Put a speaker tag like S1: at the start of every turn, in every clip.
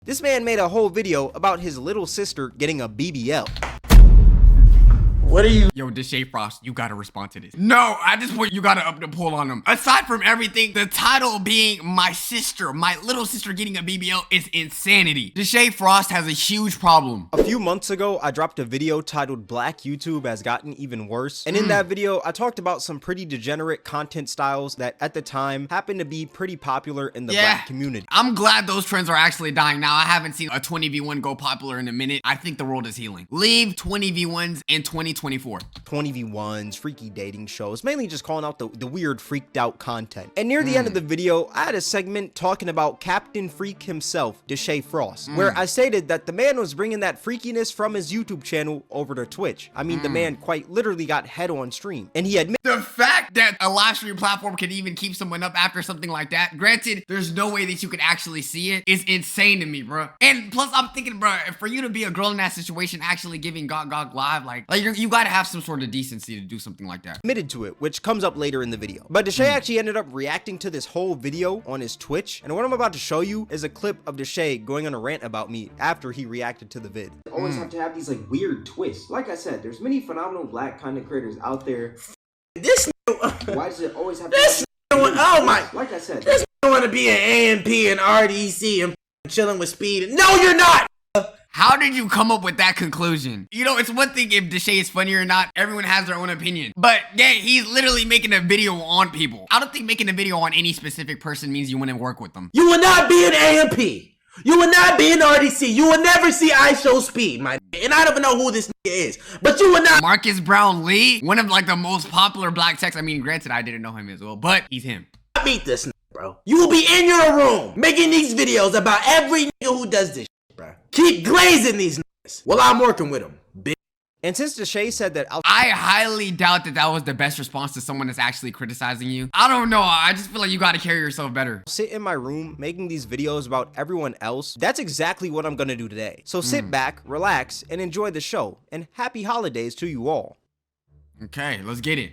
S1: This man made a whole video about his little sister getting a BBL.
S2: What are you?
S3: Yo, Deshae Frost, you gotta respond to this. No, at this point, you gotta up the poll on him. Aside from everything, the title being my little sister getting a BBL is insanity. Deshae Frost has a huge problem.
S1: A few months ago, I dropped a video titled Black YouTube Has Gotten Even Worse. And in that video, I talked about some pretty degenerate content styles that at the time happened to be pretty popular in the black community.
S3: I'm glad those trends are actually dying now. I haven't seen a 20v1 go popular in a minute. I think the world is healing. Leave 20v1s in 2024.
S1: 20v1s, freaky dating shows, mainly just calling out the weird freaked out content. And near the end of the video, I had a segment talking about Captain Freak himself, Deshae Frost, where I stated that the man was bringing that freakiness from his YouTube channel over to Twitch. I mean, the man quite literally got head on stream, and he admitted
S3: the fact that a live stream platform can even keep someone up after something like that, granted, there's no way that you could actually see it, is insane to me, bro. And plus, I'm thinking, bro, for you to be a girl in that situation, actually giving Gog live, like you gotta have some sort of decency to do something like that.
S1: admitted to it, which comes up later in the video. But Deshae actually ended up reacting to this whole video on his Twitch, and what I'm about to show you is a clip of Deshae going on a rant about me after he reacted to the vid.
S4: Always have to have these like weird twists. Like I said, there's many phenomenal black content creators out there.
S2: This
S4: Why does it always have to
S2: this oh my,
S4: like I said,
S2: this want to be an AMP and RDC and chilling with Speed. No, you're not.
S3: How did you come up with that conclusion? You know, it's one thing if Deshae is funny or not. Everyone has their own opinion. But yeah, he's literally making a video on people. I don't think making a video on any specific person means you want to work with them.
S2: You will not be an AMP. You will not be an RDC. You will never see I Show Speed, my nigga. And I don't even know who this nigga is. But you will not.
S3: Marcus Brown Lee, one of like the most popular black techs. I mean, granted, I didn't know him as well, but he's him.
S2: Meet this nigga, bro. You will be in your room making these videos about every nigga who does this shit, bro. Keep glazing these niggas while I'm working with them, bitch.
S1: And since Deshae said that
S3: I highly doubt that that was the best response to someone that's actually criticizing you. I don't know. I just feel like you got to carry yourself better.
S1: sit in my room making these videos about everyone else, that's exactly what I'm gonna do today. So sit back, relax, and enjoy the show. And happy holidays to you all.
S3: Okay, let's get it.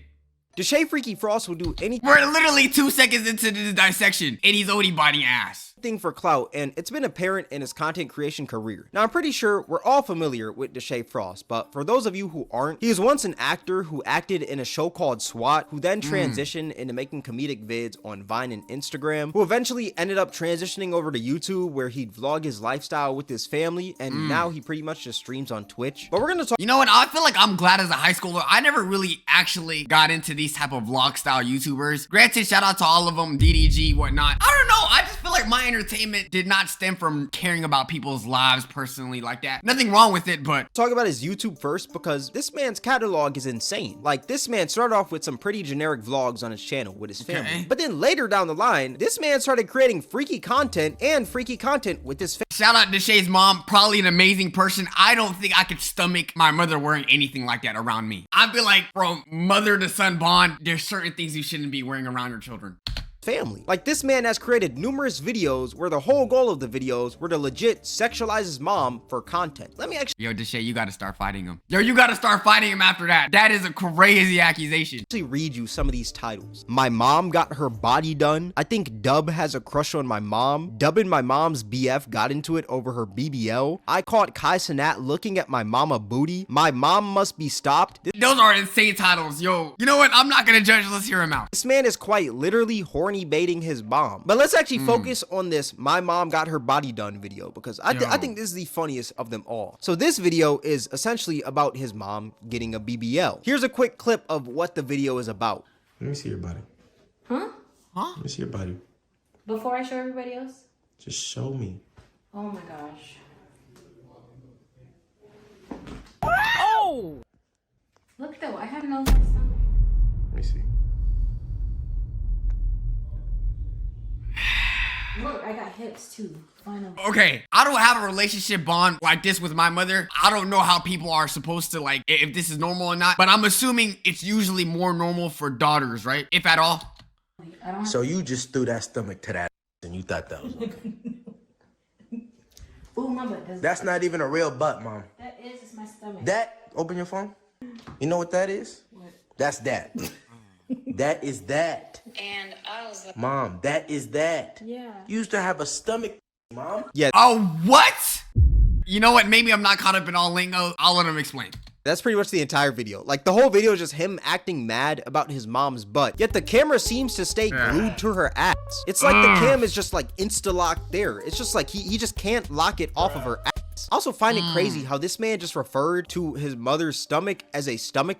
S1: Deshae Freaky Frost will do anything
S3: We're literally 2 seconds into the dissection, and he's already biting ass.
S1: for clout, and it's been apparent in his content creation career. Now, I'm pretty sure we're all familiar with Deshae Frost, but for those of you who aren't, he was once an actor who acted in a show called SWAT, who then transitioned into making comedic vids on Vine and Instagram, who eventually ended up transitioning over to YouTube, where he'd vlog his lifestyle with his family, and now he pretty much just streams on Twitch. But we're gonna talk.
S3: You know what? I feel like I'm glad as a high schooler, I never really actually got into these type of vlog style YouTubers. Granted, shout out to all of them, DDG, whatnot. I don't know. I just feel like my entertainment did not stem from caring about people's lives personally like that. Nothing wrong with it, but
S1: Talk about his YouTube first, because this man's catalog is insane. Like, this man started off with some pretty generic vlogs on his channel with his family, but then later down the line, this man started creating freaky content with his family.
S3: shout out Deshae's mom, probably an amazing person. I don't think I could stomach my mother wearing anything like that around me. I'd be like, from mother to son bond, there's certain things you shouldn't be wearing around your children.
S1: family. Like, this man has created numerous videos where the whole goal of the videos were to legit sexualize his mom for content. Let me
S3: Yo, Deshae, you gotta start fighting him. Yo, you gotta start fighting him after that. That is a crazy accusation.
S1: actually read you some of these titles. My mom got her body done. I think Dub has a crush on my mom. Dub and my mom's BF got into it over her BBL. I caught Kai Cenat looking at my mama booty. My mom must be stopped.
S3: Those are insane titles, yo. You know what? I'm not gonna judge. Let's hear him out.
S1: This man is quite literally horny baiting his mom. But let's actually focus on this my mom got her body done video, because I think this is the funniest of them all. So this video is essentially about his mom getting a BBL. Here's a quick clip of what the video is about.
S5: Let me see your body.
S6: Huh?
S5: Let me see your body.
S6: Before I show everybody else?
S5: Just show me.
S6: Oh my gosh.
S7: Oh!
S6: Look though, I have no stomach.
S5: Let me see.
S6: Look, I got hips too. Finally.
S3: Okay, I don't have a relationship bond like this with my mother. I don't know how people are supposed to, like, if this is normal or not, but I'm assuming it's usually more normal for daughters, right? If at all.
S6: I don't
S2: So you just threw that stomach to that and you thought that was okay.
S6: Ooh, my butt does.
S2: That's not even a real butt, mom.
S6: That is just my stomach.
S2: That, open your phone. You know what that is?
S6: What?
S2: That's that. That is that.
S6: And I was like,
S2: Mom, that is that.
S6: yeah.
S2: You used to have a stomach, mom?
S1: Yeah,
S3: Oh, what? You know what? Maybe I'm not caught up in all lingo. I'll let him explain.
S1: that's pretty much the entire video. Like, the whole video is just him acting mad about his mom's butt, yet the camera seems to stay glued to her ass. It's like the cam is just like insta-locked there. It's just like he just can't lock it off of her ass. I also find it crazy how this man just referred to his mother's stomach as a stomach,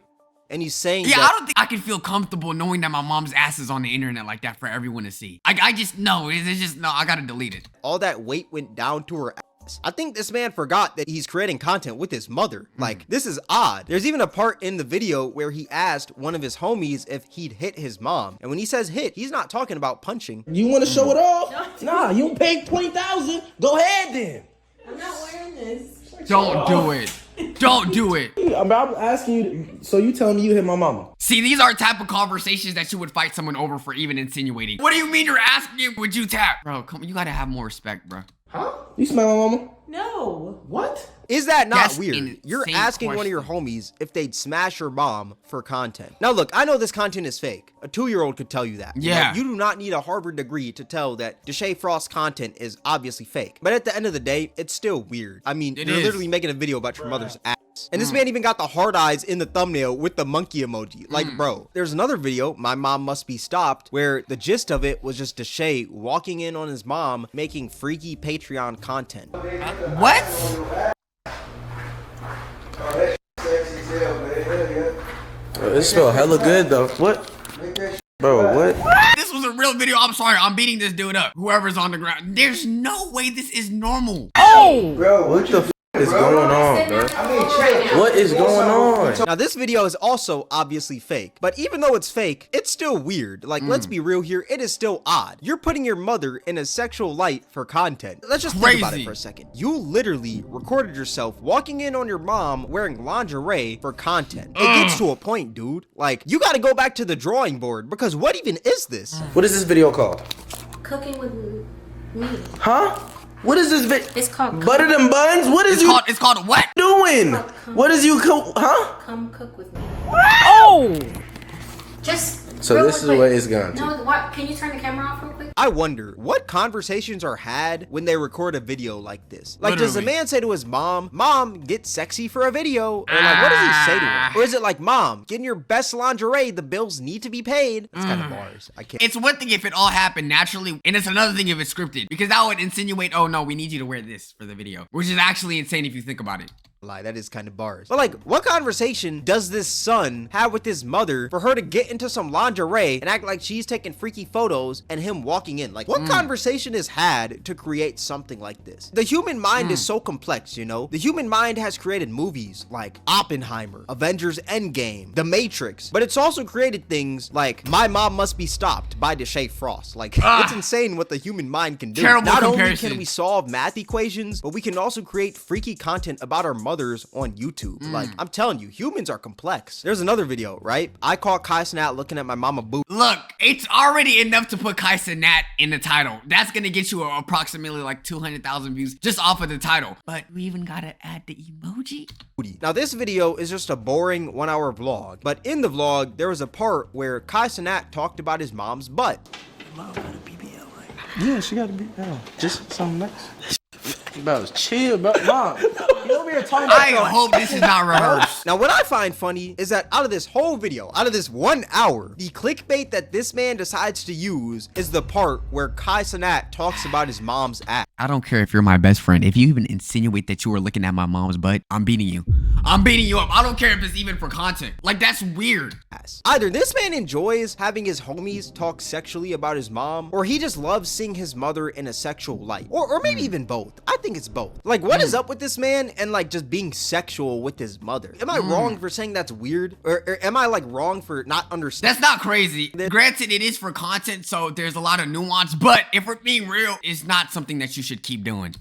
S1: and he's saying
S3: Yeah,
S1: that
S3: I don't think I can feel comfortable knowing that my mom's ass is on the internet like that for everyone to see. I just, no, it's just, no, I gotta delete it.
S1: all that weight went down to her ass. I think this man forgot that he's creating content with his mother. Like, this is odd. There's even a part in the video where he asked one of his homies if he'd hit his mom. And when he says hit, he's not talking about punching.
S2: You want to show it off? Nah, you paid 20,000. Go ahead then.
S6: I'm not wearing this.
S3: Don't do it. Don't do it.
S2: I'm asking you. So you telling me you hit my mama?
S3: See, these are type of conversations that you would fight someone over for even insinuating. What do you mean you're asking would you tap? Bro, come on, you gotta have more respect, bro.
S2: Huh? You smell my mama?
S6: No.
S2: What?
S1: Is that not
S3: That's
S1: weird?
S3: an
S1: You're
S3: insane
S1: asking one of your homies if they'd smash your mom for content. Now look, I know this content is fake. A 2-year-old could tell you that. You know,
S3: Yeah.
S1: you do not need a Harvard degree to tell that Deshae Frost's content is obviously fake. But at the end of the day, it's still weird. I mean, you're
S3: is.
S1: literally making a video about your mother's ass. And this man even got the hard eyes in the thumbnail with the monkey emoji. Like, bro, there's another video, My Mom Must Be Stopped, where the gist of it was just Deshae walking in on his mom making freaky Patreon content.
S3: What?
S5: It smell hella good though. What? Bro, what?
S3: This was a real video. I'm sorry. I'm beating this dude up. Whoever's on the ground. There's no way this is normal.
S5: Bro, what the f is going on, bro? What is going on?
S1: Now this video is also obviously fake, but even though it's fake, it's still weird. Like, let's be real here, it is still odd. You're putting your mother in a sexual light for content. Let's just think about it
S3: Crazy.
S1: for a second. You literally recorded yourself walking in on your mom wearing lingerie for content. It gets to a point, dude. Like, you gotta go back to the drawing board, because what even is this?
S5: What is this video called?
S6: Cooking with me.
S5: Huh? What is this video?
S6: It's called
S5: Butter them buns? What is you
S3: It's called what?
S5: doing? What is you huh?
S6: Come cook with me.
S7: Oh!
S6: Just.
S5: So
S6: real
S5: this is
S6: quick.
S5: where it's gone to.
S6: No, what? Can you turn the camera off real quick?
S1: I wonder what conversations are had when they record a video like this. Like, does the
S3: Literally.
S1: man say to his mom, "Mom, get sexy for a video"? Or like, what does he say to her? Or is it like, "Mom, get in your best lingerie, the bills need to be paid"? That's kind of bars. I can't.
S3: It's one thing if it all happened naturally, and it's another thing if it's scripted. Because that would insinuate, oh no, we need you to wear this for the video. Which is actually insane if you think about it.
S1: Lie, that is kind of bars. But like, what conversation does this son have with his mother for her to get into some lingerie and act like she's taking freaky photos and him walking in? Like, what conversation is had to create something like this? The human mind is so complex, you know? The human mind has created movies like Oppenheimer, Avengers Endgame, The Matrix, but it's also created things like My Mom Must Be Stopped by Deshae Frost. Like, it's insane what the human mind can do.
S3: Terrible
S1: Not only
S3: comparison.
S1: can we solve math equations, but we can also create freaky content about our mothers on YouTube. Like, I'm telling you, humans are complex. There's another video, right? I caught Kai Snat looking at my mama boob.
S3: Look, it's already enough to put Kai Cenat in the title. That's gonna get you approximately like 200,000 views just off of the title. But we even gotta add the emoji.
S1: Now, this video is just a boring 1-hour vlog, but in the vlog, there was a part where Kai Cenat talked about his mom's butt.
S5: Yeah, she gotta be just something nice. About chill, about mom.
S2: You over here talking
S3: I hope this is not rehearsed.
S1: Now, what I find funny is that out of this whole video, out of this 1 hour, the clickbait that this man decides to use is the part where Kai Cenat talks about his mom's ass.
S3: I don't care if you're my best friend. If you even insinuate that you were looking at my mom's butt, I'm beating you. I'm beating you up. I don't care if it's even for content. Like, that's weird.
S1: Either this man enjoys having his homies talk sexually about his mom, or he just loves seeing his mother in a sexual light. Or maybe even both. I think it's both. Like, what is up with this man and like just being sexual with his mother? Am I wrong for saying that's weird? Or am I like wrong for not understanding?
S3: That's not crazy. Granted, it is for content, so there's a lot of nuance, but if we're being real, it's not something that you should keep doing.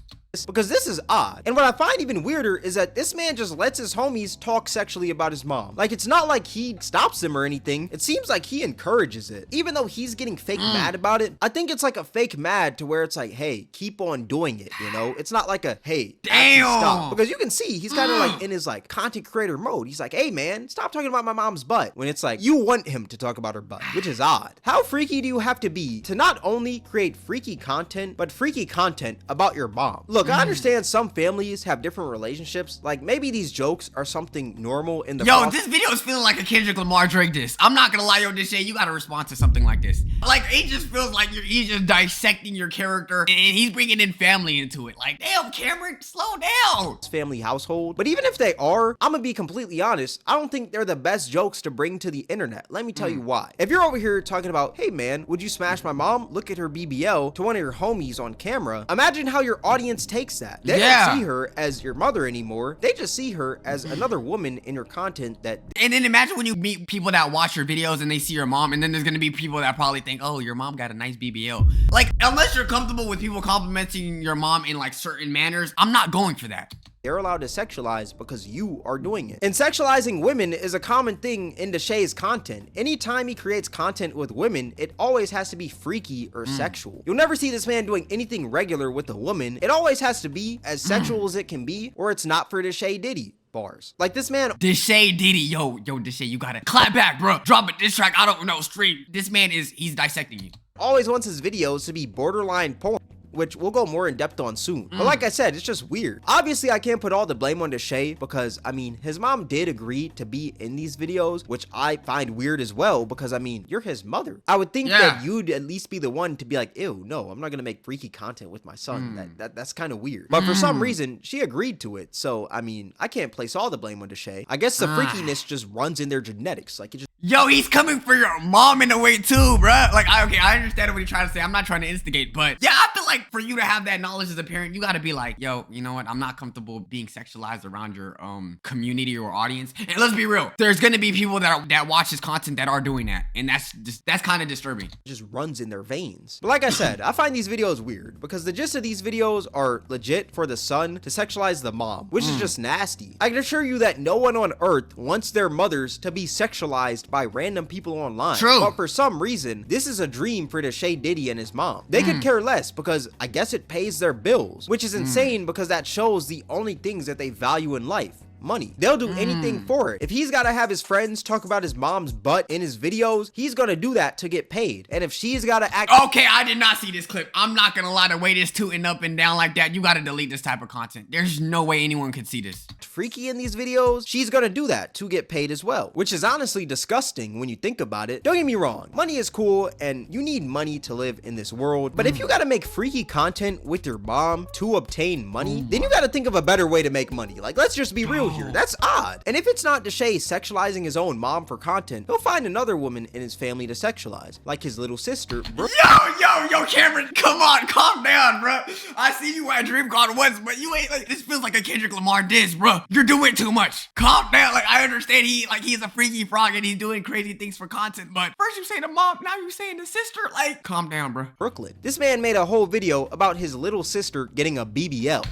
S1: because this is odd. And what I find even weirder is that this man just lets his homies talk sexually about his mom. Like, it's not like he stops them or anything. It seems like he encourages it. Even though he's getting fake mad about it, I think it's like a fake mad to where it's like, hey, keep on doing it, you know? It's not like a, hey, actually stop. Because you can see he's kind of like in his like content creator mode. He's like, hey man, stop talking about my mom's butt. When it's like, you want him to talk about her butt, which is odd. How freaky do you have to be to not only create freaky content, but freaky content about your mom? Look, I understand some families have different relationships. Like, maybe these jokes are something normal in the
S3: this video is feeling like a Kendrick Lamar Drake diss. I'm not gonna lie, yo, Deshae, you gotta respond to something like this. Like, it just feels like he's just dissecting your character and he's bringing in family into it. Like, damn, Cameron, slow down.
S1: Family household. But even if they are, I'm gonna be completely honest, I don't think they're the best jokes to bring to the internet. Let me tell you why. If you're over here talking about, hey man, would you smash my mom? Look at her BBL to one of your homies on camera. Imagine how your audience takes that. They don't see her as your mother anymore. They just see her as another woman in your content that.
S3: And then imagine when you meet people that watch your videos and they see your mom, and then there's gonna be people that probably think, oh, your mom got a nice BBL. Like, unless you're comfortable with people complimenting your mom in like certain manners, I'm not going for that.
S1: They're allowed to sexualize because you are doing it. And sexualizing women is a common thing in Deshae's content. Anytime he creates content with women, it always has to be freaky or sexual. You'll never see this man doing anything regular with a woman. It always has to be as sexual as it can be, or it's not for Deshae Diddy. Bars. Like this man.
S3: Deshae Diddy, yo, Deshae, you gotta clap back, bro. Drop a diss track, I don't know, stream. This man he's dissecting you.
S1: Always wants his videos to be borderline porn, which we'll go more in depth on soon. But like I said, it's just weird. Obviously, I can't put all the blame on Deshae because, I mean, his mom did agree to be in these videos, which I find weird as well because, I mean, you're his mother. I would think that you'd at least be the one to be like, ew, no, I'm not gonna make freaky content with my son. That's kind of weird. But for some reason, she agreed to it. So, I mean, I can't place all the blame on Deshae. I guess the freakiness just runs in their genetics. Like, it just.
S3: Yo, he's coming for your mom in a way too, bruh. Like, I understand what you're trying to say. I'm not trying to instigate, but yeah, I feel like for you to have that knowledge as a parent, you gotta be like, yo, you know what? I'm not comfortable being sexualized around your community or audience. And let's be real, there's gonna be people that watch his content that are doing that, and that's kind of disturbing.
S1: It just runs in their veins. But like I said, I find these videos weird because the gist of these videos are legit for the son to sexualize the mom, which is just nasty. I can assure you that no one on earth wants their mothers to be sexualized by random people online.
S3: True.
S1: But for some reason, this is a dream for Deshae Diddy and his mom. They could care less because I guess it pays their bills, which is insane because that shows the only things that they value in life. Money. They'll do anything for it. If he's got to have his friends talk about his mom's butt in his videos, he's gonna do that to get paid. And if she's got to act.
S3: Okay, I did not see this clip. I'm not gonna lie, the way this tooting up and down like that, you gotta delete this type of content. There's no way anyone could see this.
S1: Freaky in these videos, she's gonna do that to get paid as well, which is honestly disgusting when you think about it. Don't get me wrong, money is cool and you need money to live in this world, but if you gotta make freaky content with your mom to obtain money, then you gotta think of a better way to make money. Like, let's just be real here. That's odd. And if it's not Deshae sexualizing his own mom for content, he'll find another woman in his family to sexualize, like his little sister.
S3: Yo, Cameron, come on, calm down, bro. I see you at DreamCon once, but you ain't like, this feels like a Kendrick Lamar diss, bro. You're doing too much. Calm down. Like, I understand he's a freaky frog and he's doing crazy things for content, but first you say the mom, now you saying the sister. Like, calm down, bro.
S1: Brooklyn. This man made a whole video about his little sister getting a BBL.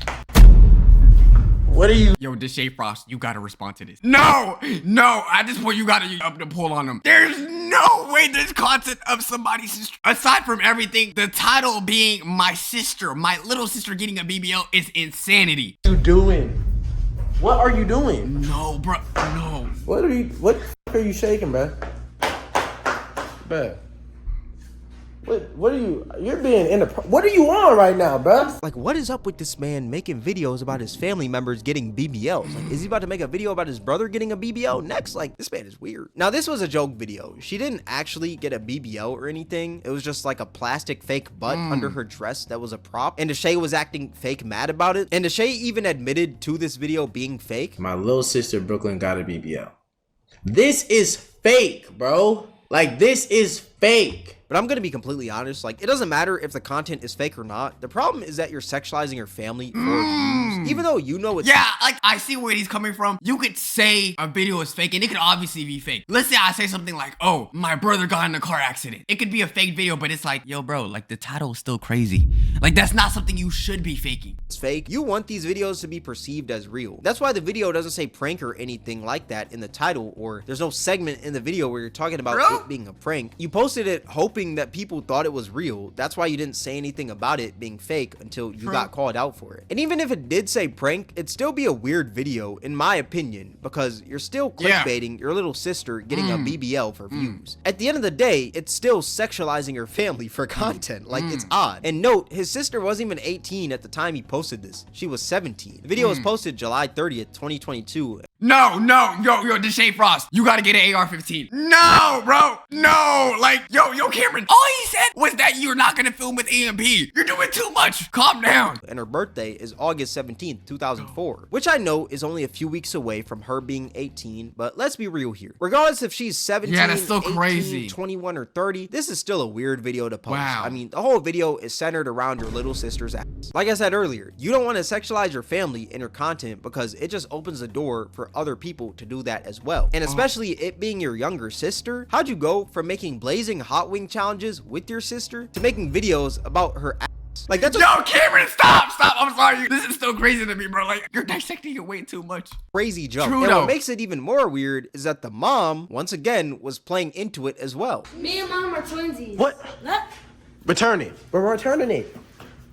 S2: What are you?
S3: Yo, Deshae Frost, you gotta respond to this. No, at this point you gotta up the pull on him. There's no way this content of somebody's sister, aside from everything, the title being my little sister getting a BBL is insanity.
S2: What are you doing? What are you doing?
S3: No, bro, no.
S2: What the f are you shaking, bro? Bro. What are you? You're being what are you on right now, bro?
S1: Like, what is up with this man making videos about his family members getting BBLs? Like, is he about to make a video about his brother getting a BBL next? Like, this man is weird. Now, this was a joke video. She didn't actually get a BBL or anything. It was just like a plastic fake butt under her dress that was a prop. And Deshae was acting fake mad about it. And Deshae even admitted to this video being fake.
S2: My little sister Brooklyn got a BBL. This is fake, bro. Like, this is fake.
S1: But I'm gonna be completely honest, like, it doesn't matter if the content is fake or not. The problem is that you're sexualizing your family for views, even though you know it's
S3: Yeah, like, I see where he's coming from. You could say a video is fake, and it could obviously be fake. Let's say I say something like, oh, my brother got in a car accident. It could be a fake video, but it's like, yo, bro, like, the title is still crazy. Like, that's not something you should be faking.
S1: it's fake. You want these videos to be perceived as real. That's why the video doesn't say prank or anything like that in the title, or there's no segment in the video where you're talking about it being a prank. You posted it hoping that people thought it was real. That's why you didn't say anything about it being fake until you got called out for it. And even if it did say prank, it'd still be a weird video, in my opinion, because you're still clickbaiting your little sister getting a BBL for views. At the end of the day, it's still sexualizing your family for content. Like, it's odd. And note, his sister wasn't even 18 at the time he posted this. She was 17. The video was posted July 30th, 2022.
S3: No, yo, Deshae Frost, you gotta get an AR-15. No, bro, no, like, yo, Cameron, all he said was that you're not gonna film with EMP. You're doing too much. Calm down.
S1: And her birthday is August 17th, 2004, which I know is only a few weeks away from her being 18, but let's be real here. Regardless if she's 17,
S3: Yeah, that's still
S1: 18,
S3: crazy.
S1: 21, or 30, this is still a weird video to post.
S3: Wow.
S1: I mean, the whole video is centered around your little sister's ass. Like I said earlier, you don't want to sexualize your family in your content because it just opens the door for other people to do that as well. And especially it being your younger sister, how'd you go from making blazing hot wing challenges with your sister to making videos about her ass? Like, that's
S3: Yo, Cameron, stop, I'm sorry. This is still crazy to me, bro. Like, you're dissecting it way too much.
S1: crazy jump.
S3: True,
S1: and
S3: though.
S1: what makes it even more weird is that the mom, once again, was playing into it as well.
S6: Me and mom are twinsies.
S2: What?
S6: Look.
S2: Return it. We're returning it.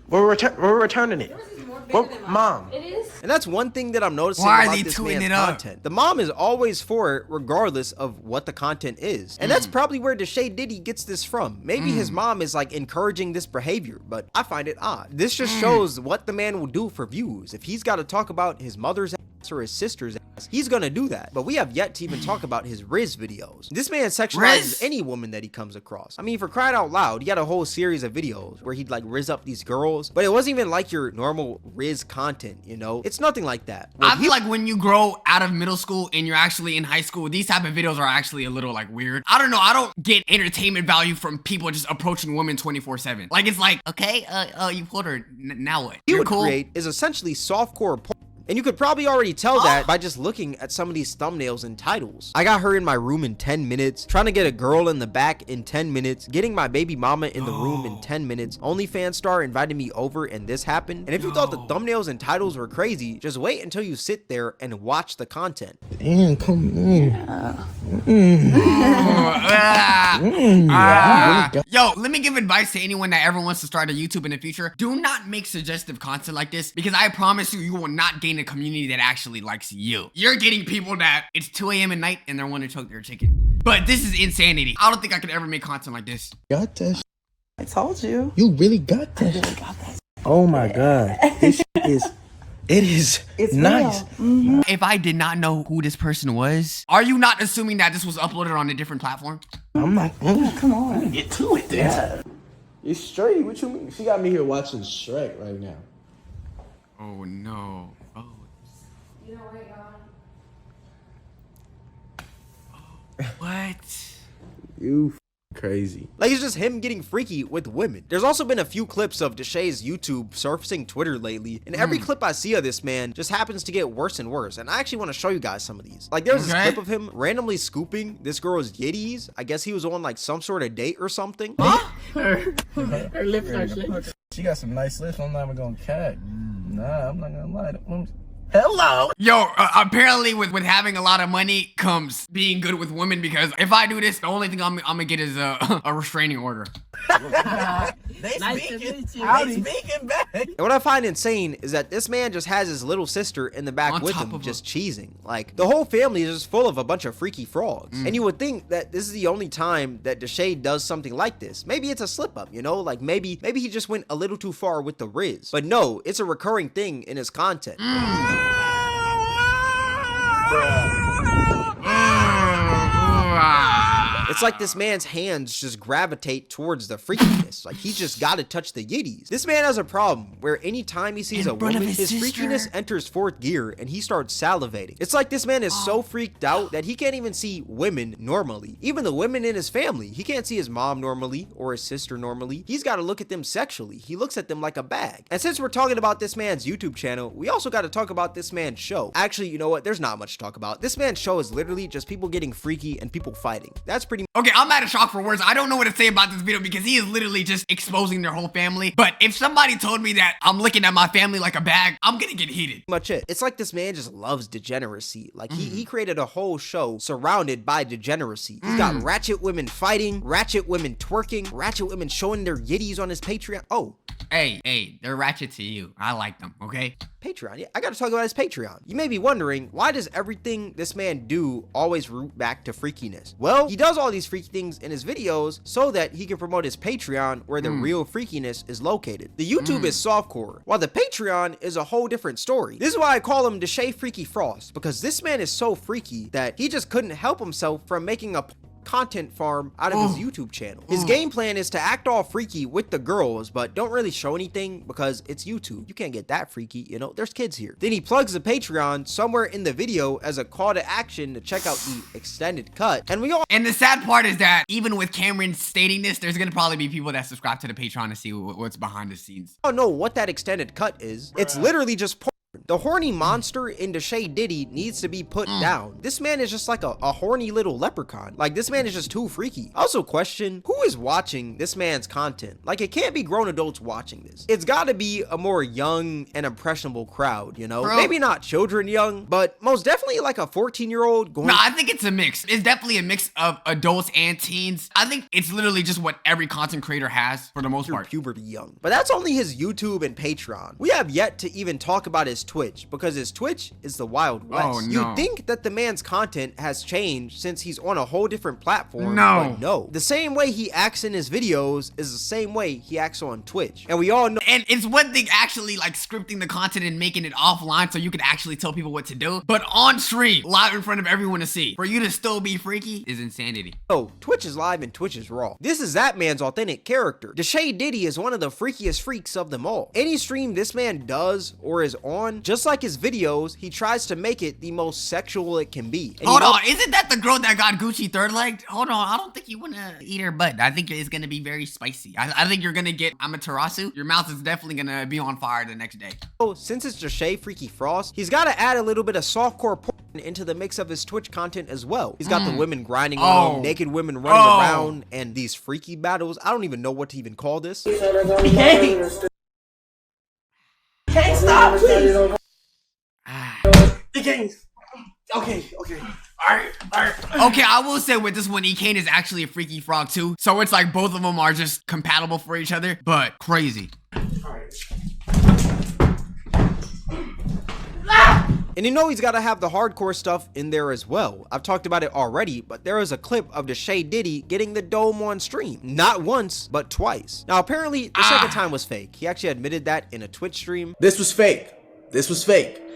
S2: We're returning it.
S6: Yours is more bigger than mine.
S2: Mom.
S6: It is?
S1: And that's one thing that I'm noticing
S3: Why are
S1: about
S3: they
S1: this
S3: tweeting
S1: man's
S3: it up?
S1: content. The mom is always for it, regardless of what the content is. And that's probably where Deshae Diddy gets this from. Maybe his mom is like encouraging this behavior, but I find it odd. This just shows what the man will do for views. If he's got to talk about his mother's ass or his sister's ass, he's gonna do that. But we have yet to even talk about his Riz videos. This man sexualizes
S3: Riz?
S1: any woman that he comes across. I mean, for crying out loud, he had a whole series of videos where he'd like Riz up these girls, but it wasn't even like your normal Riz content, you know? It's nothing like that.
S3: I feel like when you grow out of middle school and you're actually in high school, these type of videos are actually a little like weird. I don't know. I don't get entertainment value from people just approaching women 24/7. Like, it's like, okay, you pulled her. Now what?
S1: he
S3: You're
S1: would
S3: cool.
S1: create is essentially softcore porn. And you could probably already tell that by just looking at some of these thumbnails and titles. I got her in my room in 10 minutes, trying to get a girl in the back in 10 minutes, getting my baby mama in the room in 10 minutes, OnlyFans star invited me over and this happened. And if you thought the thumbnails and titles were crazy, just wait until you sit there and watch the content.
S2: Damn, come in.
S3: Yo, let me give advice to anyone that ever wants to start a YouTube in the future. Do not make suggestive content like this, because I promise you, you will not gain a community that actually likes you. You're getting people that it's 2 a.m. at night and they want to choke their chicken. But this is insanity. I don't think I could ever make content like this.
S2: Got that.
S7: I told you.
S2: You really got that.
S7: I got that.
S2: Oh my god. This is. It is
S7: It's
S2: nice.
S7: real.
S3: If I did not know who this person was, are you not assuming that this was uploaded on a different platform?
S2: I'm not.
S7: Come on.
S2: Get to it then. It's straight. What you mean? She got me here watching Shrek right now.
S3: Oh no. Oh.
S6: You know what, God?
S3: What?
S2: You crazy.
S1: Like, it's just him getting freaky with women. There's also been a few clips of Deshae's YouTube surfacing Twitter lately, and every clip I see of this man just happens to get worse and worse. And I actually want to show you guys some of these. Like, there's this clip of him randomly scooping this girl's yitties. I guess he was on like some sort of date or something.
S7: Her lips are shaking.
S2: She got some nice lips. I'm not even gonna cat. Nah, I'm not gonna lie. Hello.
S3: Yo, apparently with having a lot of money comes being good with women, because if I do this, the only thing I'm gonna get is a restraining order.
S2: They
S7: Nice to
S2: speaking.
S7: meet you.
S2: They speaking back.
S1: And what I find insane is that this man just has his little sister in the back
S3: On
S1: with
S3: top
S1: him,
S3: of
S1: just cheesing. Like, the whole family is just full of a bunch of freaky frogs. And you would think that this is the only time that Deshae does something like this. Maybe it's a slip up, you know? Like, maybe he just went a little too far with the Riz. But no, it's a recurring thing in his content. It's like this man's hands just gravitate towards the freakiness. Like, he just gotta touch the yitties. This man has a problem where anytime he sees a woman, his freakiness enters fourth gear and he starts salivating. It's like this man is so freaked out that he can't even see women normally. Even the women in his family, he can't see his mom normally or his sister normally. He's got to look at them sexually. He looks at them like a bag. And since we're talking about this man's YouTube channel, we also got to talk about this man's show. Actually, you know what? There's not much to talk about. This man's show is literally just people getting freaky and people fighting. That's pretty
S3: Okay, I'm at a shock for words. I don't know what to say about this video because he is literally just exposing their whole family. But if somebody told me that I'm looking at my family like a bag, I'm gonna get heated.
S1: much it. It's like this man just loves degeneracy. Like he created a whole show surrounded by degeneracy. He's got ratchet women fighting, ratchet women twerking, ratchet women showing their yitties on his Patreon. Oh,
S3: Hey, they're ratchet to you. I like them, okay?
S1: Patreon. Yeah, I gotta talk about his Patreon. You may be wondering, why does everything this man do always root back to freakiness? Well, he does all these freaky things in his videos so that he can promote his Patreon where the real freakiness is located. The YouTube is softcore, while the Patreon is a whole different story. This is why I call him Deshae Freaky Frost, because this man is so freaky that he just couldn't help himself from making a content farm out of his YouTube channel. His game plan is to act all freaky with the girls, but don't really show anything because it's YouTube. You can't get that freaky, you know, there's kids here. Then he plugs the Patreon somewhere in the video as a call to action to check out the extended cut. And
S3: And the sad part is that even with Cameron stating this, there's gonna probably be people that subscribe to the Patreon to see what's behind the scenes.
S1: don't know what that extended cut is. It's literally just porn. The horny monster in Deshae Diddy needs to be put down. This man is just like a horny little leprechaun. Like, this man is just too freaky. I also question, who is watching this man's content? Like, it can't be grown adults watching this. It's gotta be a more young and impressionable crowd, you know?
S3: Bro.
S1: Maybe not children young, but most definitely like a 14-year-old going—
S3: No, I think it's a mix. It's definitely a mix of adults and teens. I think it's literally just what every content creator has for the most
S1: through
S3: part.
S1: puberty young. But that's only his YouTube and Patreon. We have yet to even talk about his Twitch, because his Twitch is the Wild West.
S3: Oh, no.
S1: You'd think that the man's content has changed since he's on a whole different platform.
S3: No.
S1: But no. The same way he acts in his videos is the same way he acts on Twitch. And we all know—
S3: And it's one thing actually like scripting the content and making it offline so you can actually tell people what to do. But on stream, live in front of everyone to see, for you to still be freaky is insanity.
S1: Oh, Twitch is live and Twitch is raw. This is that man's authentic character. Deshae Diddy is one of the freakiest freaks of them all. Any stream this man does or is on, just like his videos, he tries to make it the most sexual it can be. And
S3: Hold on, isn't that the girl that got Gucci third-legged? Hold on, I don't think you wanna eat her butt. I think it's gonna be very spicy. I think you're gonna get Amaterasu. Your mouth is definitely gonna be on fire the next day.
S1: Since it's Deshae Freaky Frost, he's got to add a little bit of softcore porn into the mix of his Twitch content as well. He's got the women grinding on him, naked women running around, and these freaky battles. I don't even know what to even call this.
S2: Can't stop, please. The games. Okay. Alright.
S3: Okay, I will say with this one, Ekane is actually a freaky frog too. So it's like both of them are just compatible for each other, but crazy.
S1: And you know he's got to have the hardcore stuff in there as well. I've talked about it already, but there is a clip of Deshae Diddy getting the dome on stream. Not once, but twice. Now, apparently, the second time was fake. He actually admitted that in a Twitch stream.
S2: This was fake.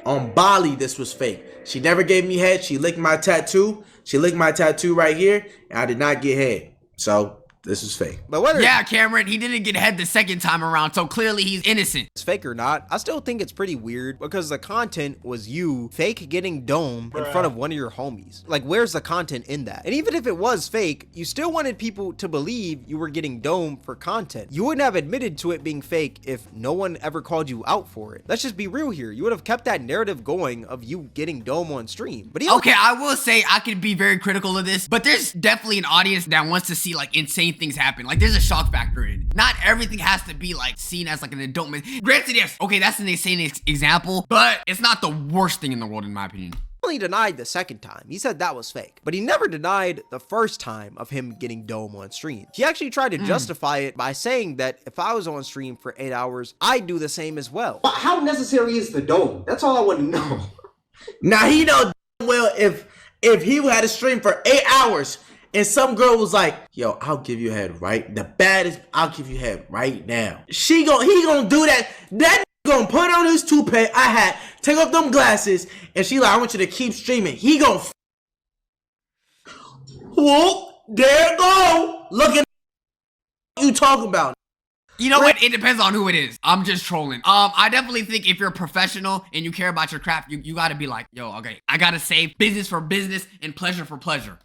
S2: On Bali, this was fake. She never gave me head. She licked my tattoo. She licked my tattoo right here, and I did not get head. So this is fake.
S1: But whether
S3: Yeah, Cameron, he didn't get head the second time around, so clearly he's innocent.
S1: it's fake or not, I still think it's pretty weird because the content was you fake getting dome in front of one of your homies. Like, where's the content in that? And even if it was fake, you still wanted people to believe you were getting dome for content. You wouldn't have admitted to it being fake if no one ever called you out for it. Let's just be real here. You would have kept that narrative going of you getting dome on stream. But
S3: Okay, I will say I can be very critical of this, but there's definitely an audience that wants to see like insane things happen. Like, there's a shock factor in it. Not everything has to be like seen as like an adult. Granted, yes, okay, that's an insane example, but it's not the worst thing in the world in my opinion.
S1: only denied the second time. He said that was fake, but he never denied the first time of him getting dome on stream. He actually tried to justify it by saying that if I was on stream for 8 hours, I'd do the same as well.
S4: But how necessary is the dome? That's all I want to know.
S2: Now he know well if he had a stream for 8 hours and some girl was like, yo, I'll give you head right, the baddest, I'll give you head right now. He gonna do that. That gonna put on his toupee, a hat, take off them glasses, and she like, I want you to keep streaming. He gonna whoop. There you go. Look at you talking about.
S3: You know what? It depends on who it is. I'm just trolling. I definitely think if you're a professional and you care about your craft, you gotta be like, yo, okay, I gotta save business for business and pleasure for pleasure.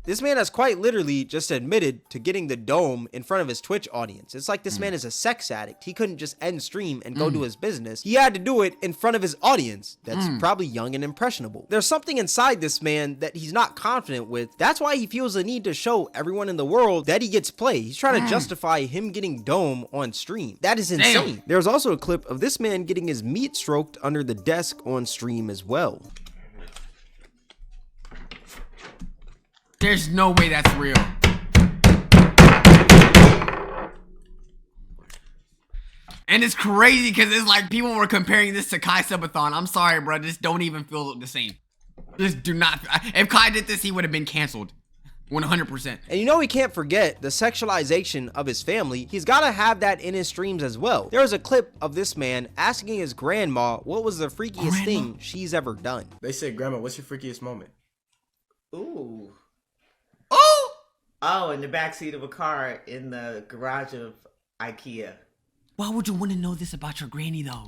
S1: This man has quite literally just admitted to getting the dome in front of his Twitch audience. It's like this man is a sex addict. He couldn't just end stream and go do his business. He had to do it in front of his audience that's probably young and impressionable. There's something inside this man that he's not confident with. That's why he feels the need to show everyone in the world that he gets play. He's trying to justify him getting dome on stream. That is insane. Damn. There's also a clip of this man getting his meat stroked under the desk on stream as well.
S3: There's no way that's real. And it's crazy because it's like people were comparing this to Kai Subathon. I'm sorry, bro. Just don't even feel the same. Just do not. If Kai did this, he would have been canceled. 100%.
S1: And you know he can't forget the sexualization of his family. He's got to have that in his streams as well. There was a clip of this man asking his grandma what was the freakiest thing she's ever done.
S5: They said, Grandma, what's your freakiest moment?
S2: Ooh.
S3: Oh!
S2: Oh, in the backseat of a car in the garage of IKEA.
S3: Why would you want to know this about your granny, though?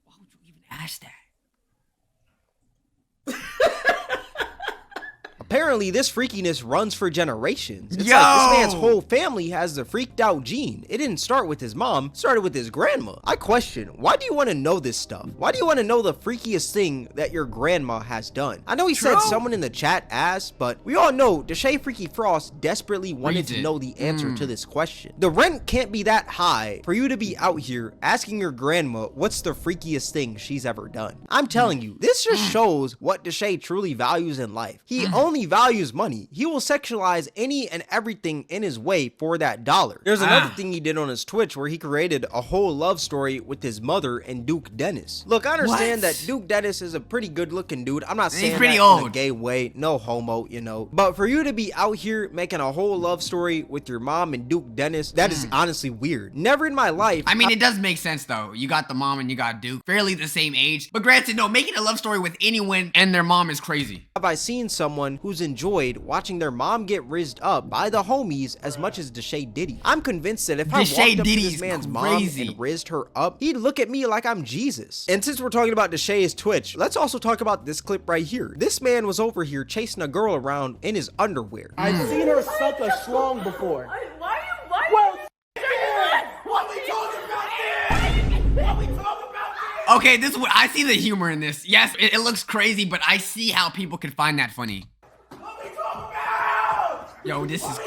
S3: Why would you even ask that?
S1: Apparently, this freakiness runs for generations. It's
S3: Yo!
S1: like this man's whole family has the freaked out gene. It didn't start with his mom, it started with his grandma. I question, why do you want to know this stuff? Why do you want to know the freakiest thing that your grandma has done? I know he said someone in the chat asked, but we all know Deshae Freaky Frost desperately wanted to know the answer to this question. The rent can't be that high for you to be out here asking your grandma what's the freakiest thing she's ever done. I'm telling you, this just shows what Deshae truly values in life. He only values money. He will sexualize any and everything in his way for that dollar. There's another thing he did on his Twitch where he created a whole love story with his mother and Duke Dennis. Look, I understand that Duke Dennis is a pretty good looking dude. I'm not saying that in a gay way, no homo, you know. But for you to be out here making a whole love story with your mom and Duke Dennis, that is honestly weird. Never in my life.
S3: I mean, it does make sense though. You got the mom and you got Duke, fairly the same age. But granted, no, making a love story with anyone and their mom is crazy.
S1: Have I seen someone who's enjoyed watching their mom get rizzed up by the homies as much as Deshae Diddy? I'm convinced that if I walked up to this man's mom and rizzed her up, he'd look at me like I'm Jesus. And since we're talking about Deshae's Twitch, let's also talk about this clip right here. This man was over here chasing a girl around in his underwear.
S8: I've seen her suck a schlong before.
S6: Why what we talking about this? What we talking about this?
S3: Okay, this is what I see the humor in this. Yes, it looks crazy, but I see how people could find that funny. Yo, this is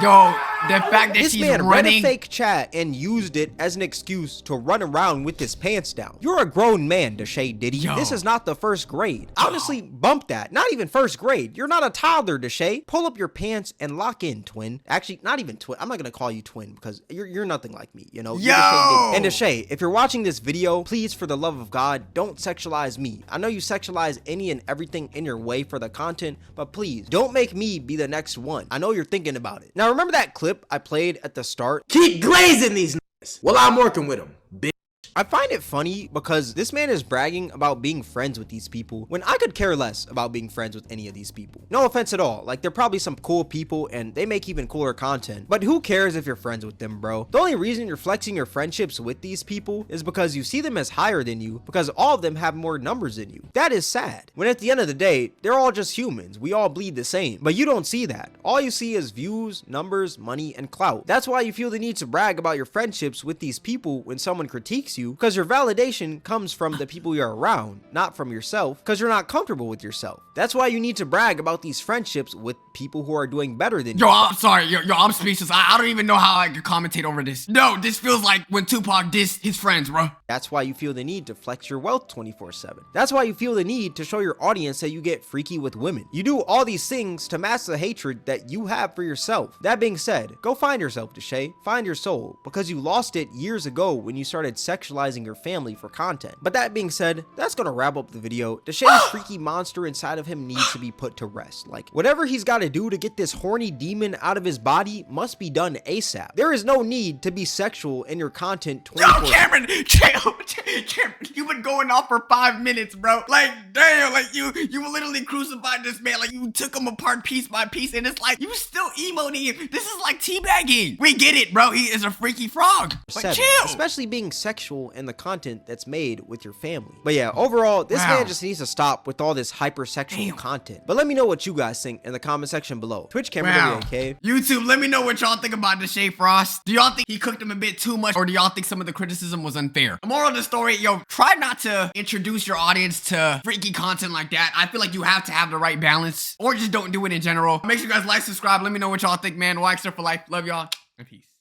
S3: yo, the fact that
S1: this
S3: she's
S1: man
S3: running
S1: read a fake chat and used it as an excuse to run around with his pants down. You're a grown man, Deshae Diddy.
S3: Yo.
S1: This is not the first grade. Honestly, bump that. Not even first grade. You're not a toddler, Deshae. Pull up your pants and lock in, twin. Actually, not even twin. I'm not gonna call you twin because you're nothing like me, you know. You're Deshae Diddy. And Deshae, if you're watching this video, please, for the love of God, don't sexualize me. I know you sexualize any and everything in your way for the content, but please don't make me be the next one. I know you're thinking about it. Now, remember that clip I played at the start?
S2: Keep glazing these niggas while I'm working with them, bitch.
S1: I find it funny because this man is bragging about being friends with these people when I could care less about being friends with any of these people. No offense at all. Like, they're probably some cool people and they make even cooler content, but who cares if you're friends with them, bro? The only reason you're flexing your friendships with these people is because you see them as higher than you, because all of them have more numbers than you. That is sad. When at the end of the day, they're all just humans. We all bleed the same, but you don't see that. All you see is views, numbers, money, and clout. That's why you feel the need to brag about your friendships with these people when someone critiques you, because your validation comes from the people you're around, not from yourself, because you're not comfortable with yourself. That's why you need to brag about these friendships with people who are doing better than you.
S3: Yo, I'm sorry. Yo, I'm speechless. I don't even know how I could commentate over this. No, this feels like when Tupac dissed his friends, bro.
S1: That's why you feel the need to flex your wealth 24/7. That's why you feel the need to show your audience that you get freaky with women. You do all these things to mask the hatred that you have for yourself. That being said, go find yourself, Deshae. Find your soul, because you lost it years ago when you started sexualizing your family for content. But that being said, that's gonna wrap up the video. Deshae's freaky monster inside of him needs to be put to rest. Like, whatever he's got to do to get this horny demon out of his body must be done ASAP. There is no need to be sexual in your content 24/7.
S3: Yo, Cameron! You've been going off for 5 minutes, bro. Like, damn, like you literally crucified this man. Like, you took him apart piece by piece, and it's like, you still emoting him. This is like teabagging. We get it, bro. He is a freaky frog. But
S1: 7,
S3: chill.
S1: especially being sexual in the content that's made with your family. But yeah, overall, this man just needs to stop with all this hypersexual content. But let me know what you guys think in the comment section below. Twitch camera WK.
S3: YouTube, let me know what y'all think about Deshae Frost. Do y'all think he cooked him a bit too much, or do y'all think some of the criticism was unfair? The moral of the story, yo, try not to introduce your audience to freaky content like that. I feel like you have to have the right balance, or just don't do it in general. Make sure you guys like, subscribe. Let me know what y'all think, man. Waxer for life. Love y'all, and peace.